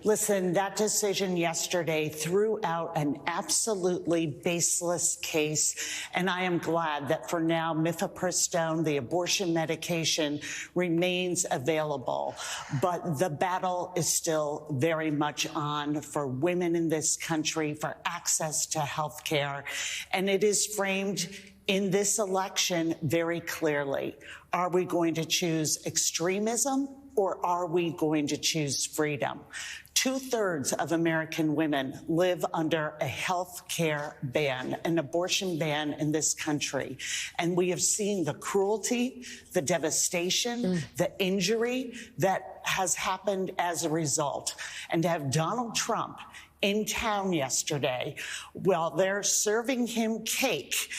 Listen, that decision yesterday threw out an absolutely baseless case, and I am glad that for now mifepristone, the abortion medication, remains available. But the battle is still very much on for women in this country for access to health care, and it is framed in this election very clearly. Are we going to choose extremism or are we going to choose freedom? 2/3 of American women live under a health care ban, an abortion ban in this country. And we have seen the cruelty, the devastation, the injury that has happened as a result. And to have Donald Trump in town yesterday, while they're serving him cake,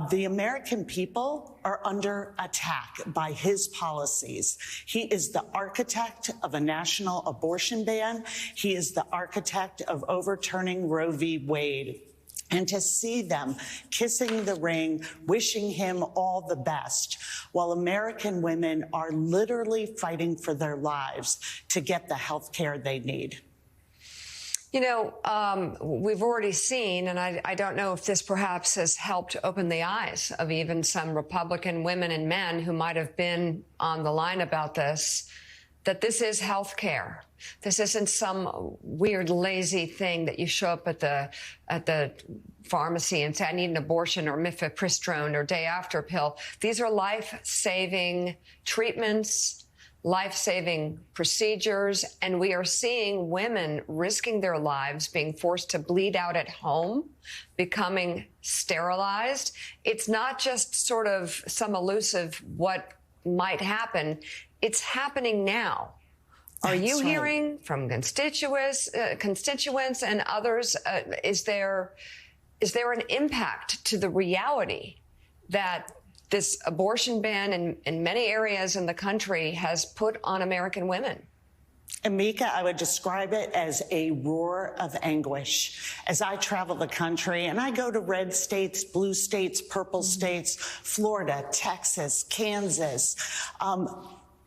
the American people are under attack by his policies. He is the architect of a national abortion ban. He is the architect of overturning Roe v. Wade. And to see them kissing the ring, wishing him all the best, while American women are literally fighting for their lives to get the health care they need. You know, we've already seen, and I don't know if this perhaps has helped open the eyes of even some Republican women and men who might have been on the line about this, that this is health care. This isn't some weird, lazy thing that you show up at the pharmacy and say, I need an abortion or mifepristone or day after pill. These are life-saving treatments, life-saving procedures, and we are seeing women risking their lives, being forced to bleed out at home, becoming sterilized. It's not just sort of some elusive what might happen. It's happening now. Are you hearing from constituents and others? Is there an impact to the reality that this abortion ban in many areas in the country has put on American women? Amika, I would describe it as a roar of anguish. As I travel the country and I go to red states, blue states, purple states, Florida, Texas, Kansas,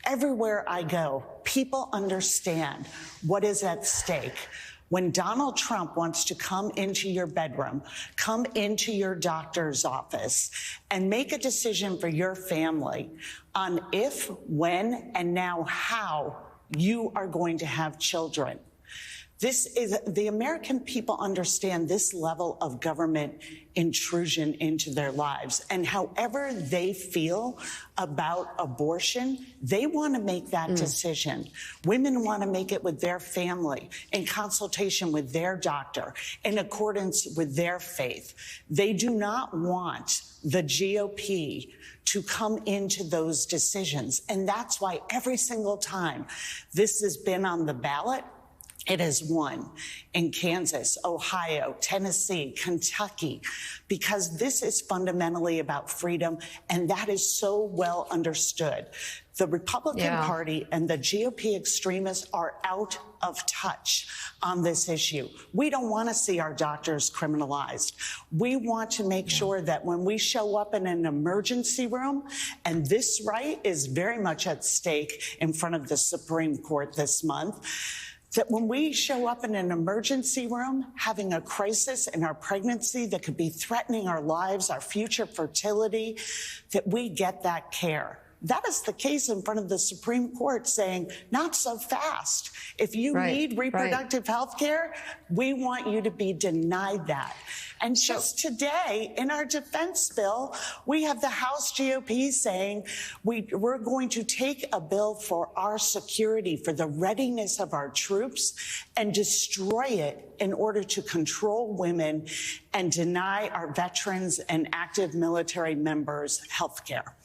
everywhere I go, people understand what is at stake. When Donald Trump wants to come into your bedroom, come into your doctor's office, and make a decision for your family on if, when, and now how you are going to have children. The American people understand this level of government intrusion into their lives. And however they feel about abortion, they want to make that decision. Women want to make it with their family, in consultation with their doctor, in accordance with their faith. They do not want the GOP to come into those decisions. And that's why every single time this has been on the ballot, it has won in Kansas, Ohio, Tennessee, Kentucky, because this is fundamentally about freedom, and that is so well understood. The Republican Party and the GOP extremists are out of touch on this issue. We don't want to see our doctors criminalized. We want to make sure that when we show up in an emergency room, and this right is very much at stake in front of the Supreme Court this month, that when we show up in an emergency room, having a crisis in our pregnancy that could be threatening our lives, our future fertility, that we get that care. That is the case in front of the Supreme Court saying, not so fast. If you need reproductive health care, we want you to be denied that. And just today, in our defense bill, we have the House GOP saying we're going to take a bill for our security, for the readiness of our troops, and destroy it in order to control women and deny our veterans and active military members health care.